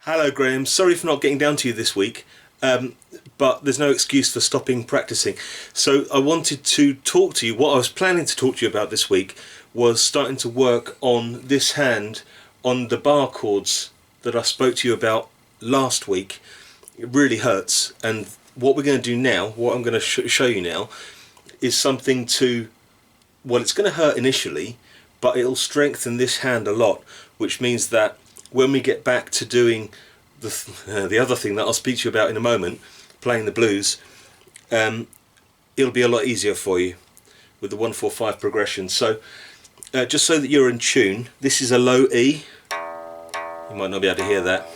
Hello Graham, sorry for not getting down to you this week, but there's no excuse for stopping practicing. So I wanted to talk to you, what I was planning to talk to you about this week was starting to work on this hand on the bar chords that I spoke to you about last week. It really hurts, and what we're going to do now, what I'm going to show you now, is something to, well, it's going to hurt initially, but it'll strengthen this hand a lot, which means that when we get back to doing the other thing that I'll speak to you about in a moment, playing the blues, it'll be a lot easier for you with the 1-4-5 progression. So just so that you're in tune, this is a low E. You might not be able to hear that.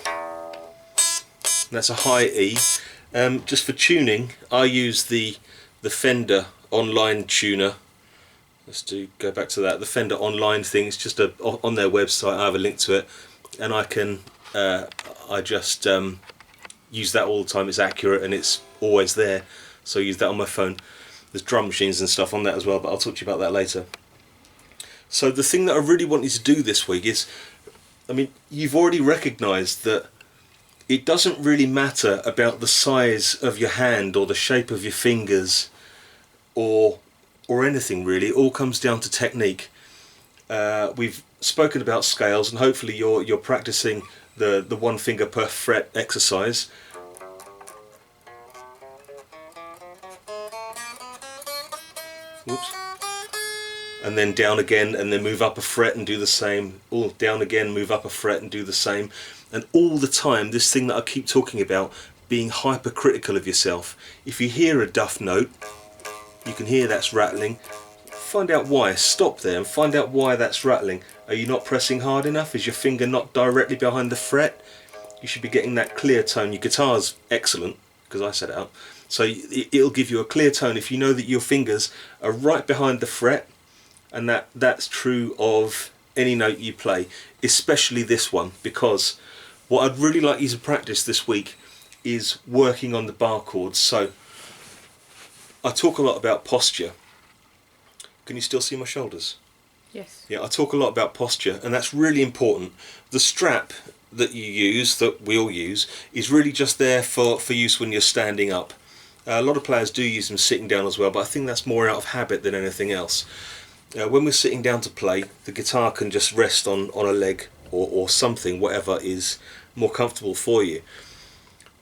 That's a high E. Just for tuning, I use the Fender Online tuner. Let's go back to that. The Fender Online thing is just on their website. I have a link to it, and I can I just use that all the time. It's accurate and it's always there, so I use that on my phone. There's drum machines and stuff on that as well, but I'll talk to you about that later. So the thing that I really want you to do this week is, I mean, you've already recognised that it doesn't really matter about the size of your hand or the shape of your fingers or anything really. It all comes down to technique. We've spoken about scales, and hopefully you're practicing the 1 finger per fret exercise. Whoops. And then down again, and then move up a fret and do the same. All down again, move up a fret and do the same. And all the time, this thing that I keep talking about, being hypercritical of yourself. If you hear a duff note, you can hear that's rattling. Find out why. Stop there and find out why that's rattling. Are you not pressing hard enough? Is your finger not directly behind the fret? You should be getting that clear tone. Your guitar's excellent, because I set it up. So it'll give you a clear tone if you know that your fingers are right behind the fret, and that's true of any note you play, especially this one, because what I'd really like you to practice this week is working on the bar chords. So I talk a lot about posture. Can you still see my shoulders? Yes. Yeah, I talk a lot about posture, and that's really important. The strap that you use, that we all use, is really just there for use when you're standing up. A lot of players do use them sitting down as well, but I think that's more out of habit than anything else. When we're sitting down to play, the guitar can just rest on a leg or something, whatever is more comfortable for you.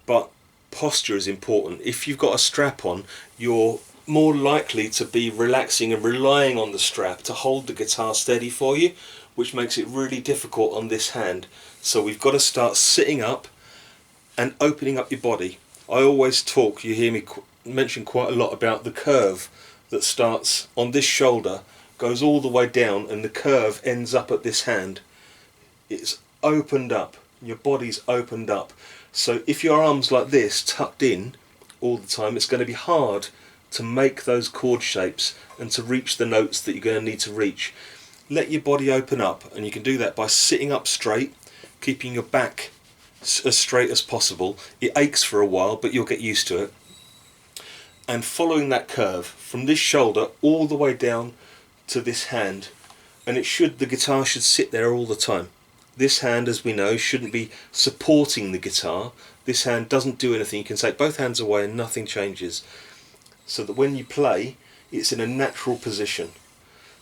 But posture is important. If you've got a strap on, you're more likely to be relaxing and relying on the strap to hold the guitar steady for you, which makes it really difficult on this hand. So we've got to start sitting up and opening up your body. I always talk, you hear me mention quite a lot about the curve that starts on this shoulder, goes all the way down, and the curve ends up at this hand. It's opened up, your body's opened up. So if your arm's like this, tucked in all the time, it's going to be hard to make those chord shapes and to reach the notes that you're going to need to reach. Let your body open up, and you can do that by sitting up straight, keeping your back as straight as possible. It aches for a while, but you'll get used to it. And following that curve from this shoulder all the way down to this hand, and the guitar should sit there all the time. This hand, as we know, shouldn't be supporting the guitar. This hand doesn't do anything. You can take both hands away and nothing changes, so that when you play, it's in a natural position.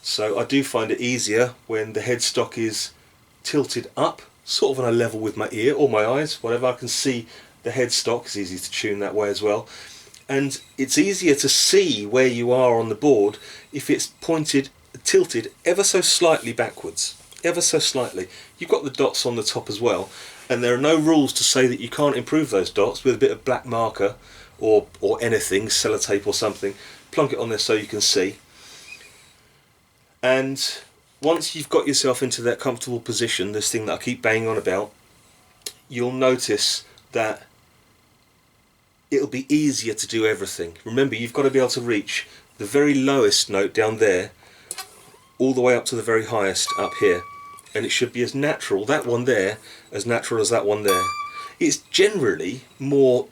So I do find it easier when the headstock is tilted up, sort of on a level with my ear or my eyes, whatever. I can see the headstock. It's easy to tune that way as well. And it's easier to see where you are on the board if it's tilted ever so slightly backwards. Ever so slightly. You've got the dots on the top as well, and there are no rules to say that you can't improve those dots with a bit of black marker or anything, sellotape or something. Plonk it on there so you can see. And once you've got yourself into that comfortable position, this thing that I keep banging on about, you'll notice that it'll be easier to do everything. Remember, you've got to be able to reach the very lowest note down there all the way up to the very highest up here, and it should be as natural, that one there, as natural as that one there. It's generally more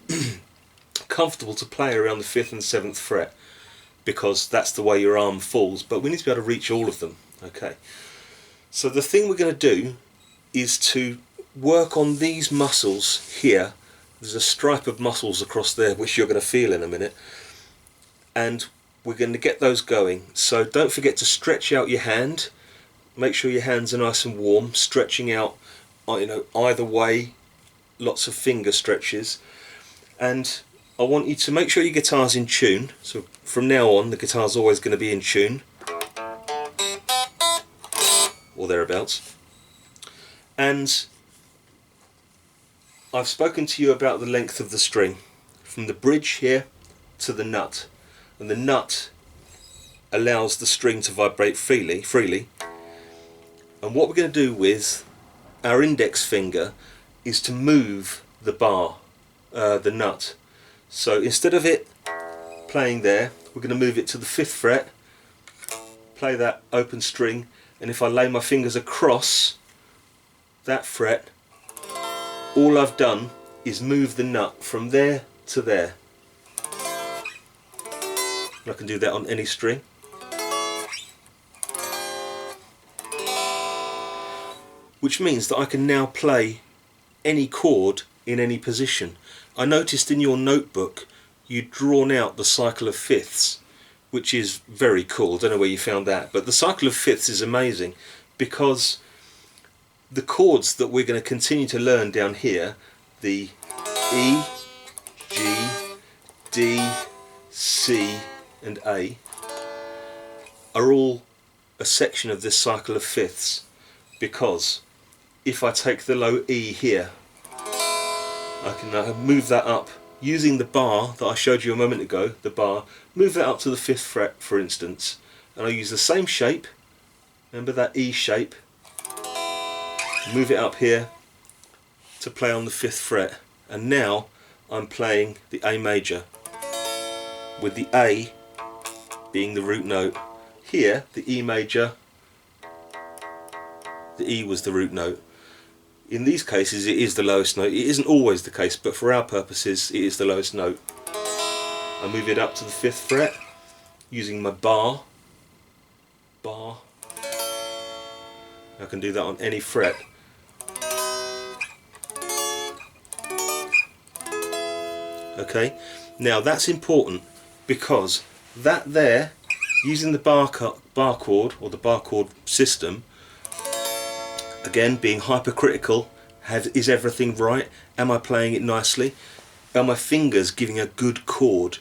comfortable to play around the 5th and 7th fret, because that's the way your arm falls, but we need to be able to reach all of them. Okay, so the thing we're going to do is to work on these muscles here. There's a stripe of muscles across there which you're going to feel in a minute, and we're going to get those going. So don't forget to stretch out your hand. Make sure your hands are nice and warm, stretching out, you know, either way, lots of finger stretches. And I want you to make sure your guitar's in tune. So from now on the guitar's always going to be in tune, or thereabouts. And I've spoken to you about the length of the string from the bridge here to the nut, and the nut allows the string to vibrate freely. And what we're going to do with our index finger is to move the bar, the nut. So instead of it playing there, we're going to move it to the 5th fret, play that open string, and if I lay my fingers across that fret, all I've done is move the nut from there to there. And I can do that on any string. Which means that I can now play any chord in any position. I noticed in your notebook you'd drawn out the cycle of fifths, which is very cool. I don't know where you found that, but the cycle of fifths is amazing because the chords that we're going to continue to learn down here, the E, G, D, C and A, are all a section of this cycle of fifths, because if I take the low E here, I can move that up using the bar that I showed you a moment ago, the bar, move that up to the 5th fret for instance, and I use the same shape, remember that E shape, move it up here to play on the 5th fret, and now I'm playing the A major with the A being the root note. Here the E major, the E was the root note. In these cases it is the lowest note. It isn't always the case, but for our purposes it is the lowest note. I move it up to the 5th fret using my bar. I can do that on any fret. Okay, now that's important because that there, using the bar chord or the bar chord system, again being hypercritical, is everything right? Am I playing it nicely? Are my fingers giving a good chord?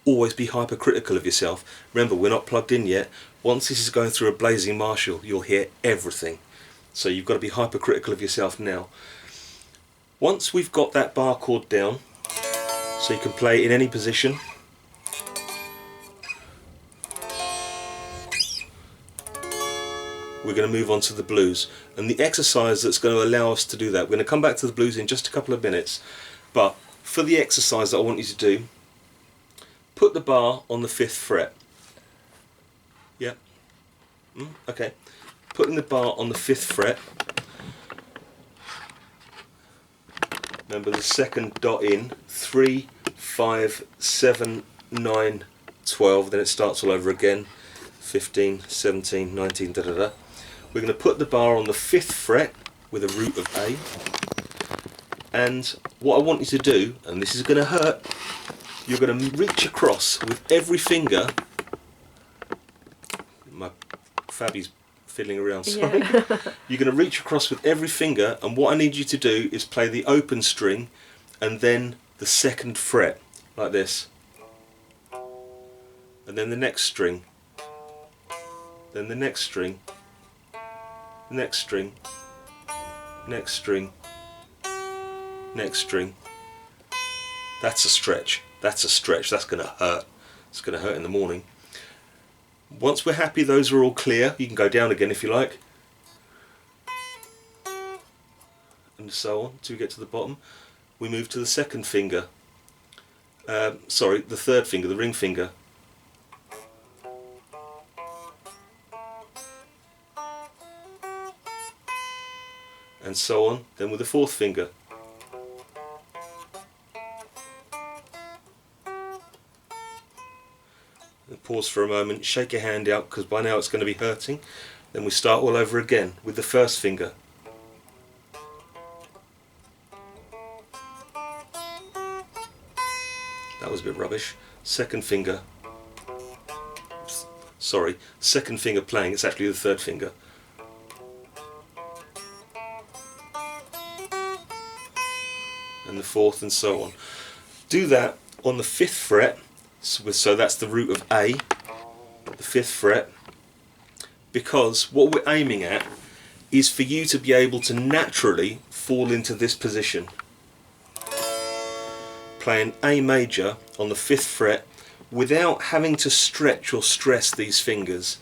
Always be hypercritical of yourself. Remember, we're not plugged in yet. Once this is going through a blazing Marshall, you'll hear everything. So you've got to be hypercritical of yourself now. Once we've got that bar chord down, so you can play in any position, we're going to move on to the blues, and the exercise that's going to allow us to do that, we're going to come back to the blues in just a couple of minutes, but for the exercise that I want you to do, put the bar on the 5th fret. Yeah? Okay. Putting the bar on the 5th fret, remember the second dot in, 3, 5, 7, 9, 12, then it starts all over again, 15, 17, 19, da da da. We're going to put the bar on the 5th fret with a root of A, and what I want you to do, and this is going to hurt, you're going to reach across with every finger. My Fabi's fiddling around, sorry. Yeah. You're going to reach across with every finger, and what I need you to do is play the open string and then the 2nd fret, like this, and then the next string, then the next string, next string, next string, next string. That's a stretch. That's a stretch. That's going to hurt. It's going to hurt in the morning. Once we're happy those are all clear, you can go down again if you like, and so on till we get to the bottom. We move to the 2nd finger, sorry, the 3rd finger, the ring finger. And so on, then with the 4th finger. And pause for a moment, shake your hand out because by now it's going to be hurting. Then we start all over again with the 1st finger. That was a bit rubbish. Second finger, sorry, second finger playing, it's actually the third finger. And the fourth, and so on. Do that on the 5th fret, so that's the root of A, the 5th fret, because what we're aiming at is for you to be able to naturally fall into this position. Playing A major on the 5th fret without having to stretch or stress these fingers,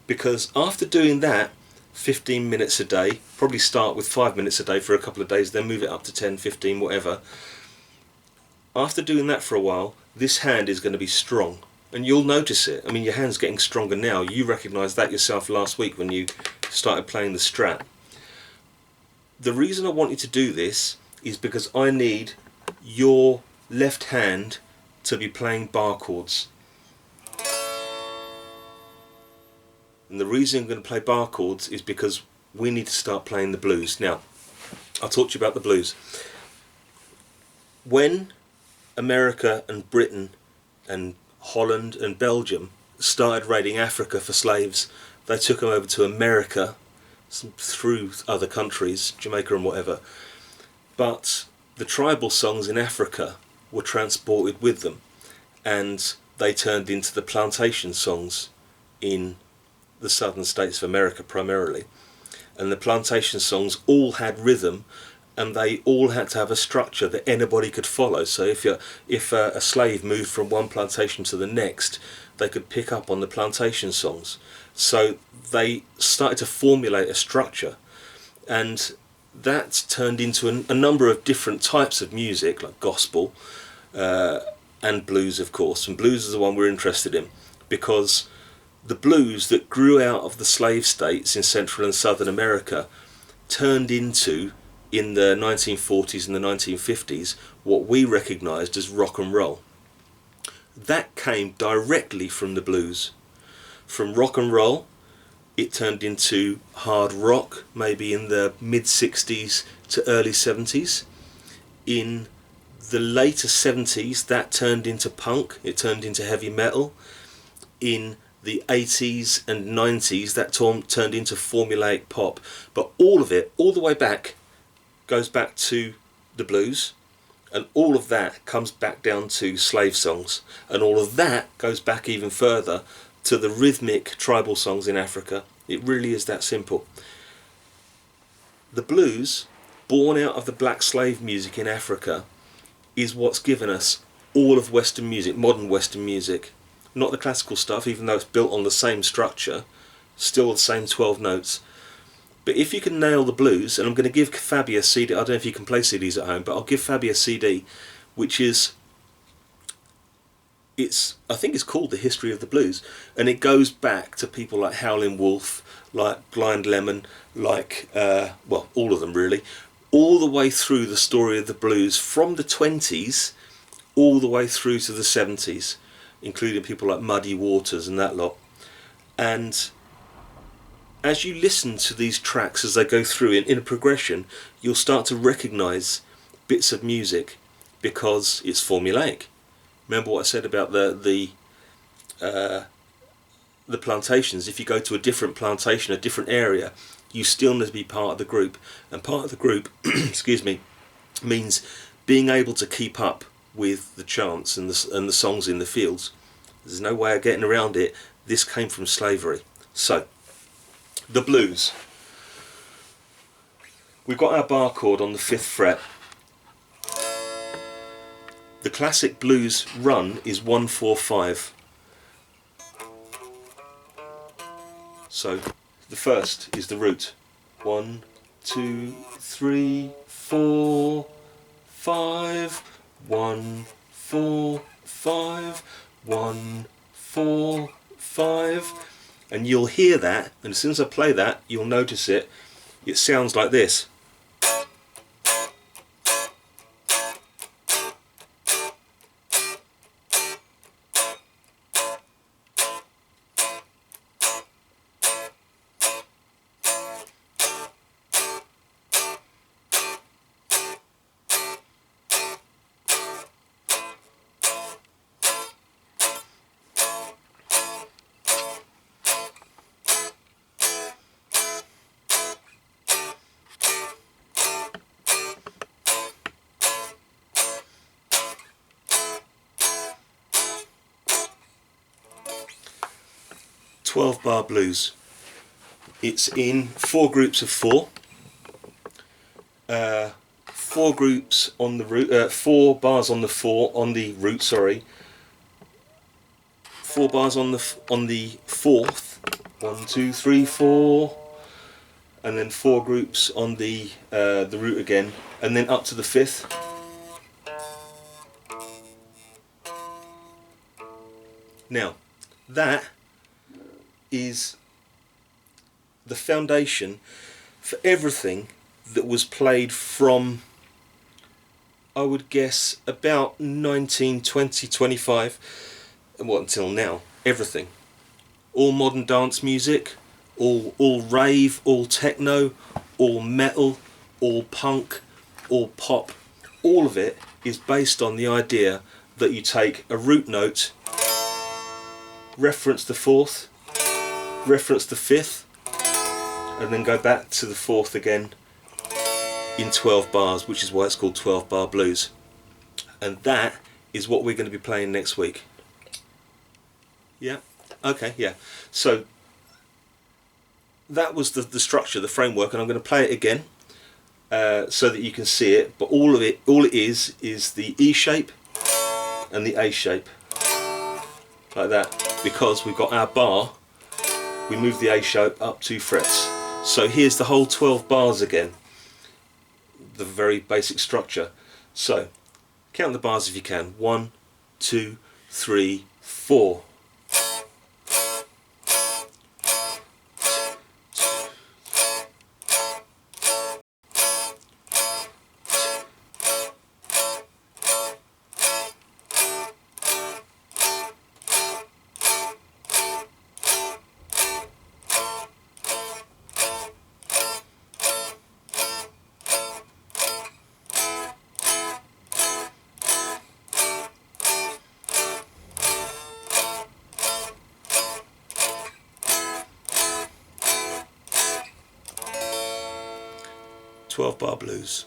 because after doing that 15 minutes a day, probably start with 5 minutes a day for a couple of days, then move it up to 10, 15, whatever. After doing that for a while, this hand is going to be strong, and you'll notice it. I mean, your hand's getting stronger now. You recognised that yourself last week when you started playing the Strat. The reason I want you to do this is because I need your left hand to be playing bar chords. And the reason I'm going to play bar chords is because we need to start playing the blues. Now, I'll talk to you about the blues. When America and Britain and Holland and Belgium started raiding Africa for slaves, they took them over to America through other countries, Jamaica and whatever. But the tribal songs in Africa were transported with them, and they turned into the plantation songs in the southern states of America primarily. And the plantation songs all had rhythm, and they all had to have a structure that anybody could follow. So if a slave moved from one plantation to the next, they could pick up on the plantation songs. So they started to formulate a structure, and that turned into a number of different types of music, like gospel and blues, of course. And blues is the one we're interested in, because the blues that grew out of the slave states in Central and Southern America turned into, in the 1940s and the 1950s, what we recognised as rock and roll. That came directly from the blues. From rock and roll, it turned into hard rock, maybe in the mid-60s to early 70s. In the later 70s, that turned into punk, it turned into heavy metal. In the 80s and 90s, that turned into formulaic pop. But all of it, all the way back, goes back to the blues, and all of that comes back down to slave songs, and all of that goes back even further to the rhythmic tribal songs in Africa. It really is that simple. The blues, born out of the black slave music in Africa, is what's given us all of Western music, modern Western music. Not the classical stuff, even though it's built on the same structure, still the same 12 notes. But if you can nail the blues, and I'm going to give Fabi a CD, I don't know if you can play CDs at home, but I'll give Fabi a CD, which is, I think it's called The History of the Blues, and it goes back to people like Howlin' Wolf, like Blind Lemon, like, well, all of them really, all the way through the story of the blues, from the 20s all the way through to the 70s, including people like Muddy Waters and that lot. And as you listen to these tracks as they go through in a progression, you'll start to recognise bits of music because it's formulaic. Remember what I said about the plantations? If you go to a different plantation, a different area, you still need to be part of the group, and part of the group excuse me, means being able to keep up with the chants and the songs in the fields. There's no way of getting around it. This came from slavery. So the blues, we've got our bar chord on the 5th fret. The classic blues run is 1-4-5. So the first is the root. 1, 2, 3, 4, 5. 1, 4, 5. 1, 4, 5. And you'll hear that, and as soon as I play that, you'll notice it. It sounds like this. 12 bar blues. It's in 4 groups of 4. 4 groups on the root, 4 bars on the root, sorry. 4 bars on the 4th. 1, 2, 3, 4, and then 4 groups on the root again, and then up to the 5th. Now, that is the foundation for everything that was played from, I would guess, about 1920, 25, and what, until now. Everything. All modern dance music, all rave, all techno, all metal, all punk, all pop. All of it is based on the idea that you take a root note, reference the 4th, reference the 5th, and then go back to the 4th again in 12 bars, which is why it's called 12 bar blues. And that is what we're going to be playing next week. Yeah? Okay, yeah. So that was the structure, the framework, and I'm going to play it again so that you can see it. But all it is the E shape and the A shape, like that. Because we've got our bar, we move the A shape up 2 frets. So here's the whole 12 bars again, the very basic structure. So count the bars if you can. 1, 2, 3, 4. "12 Bar Blues."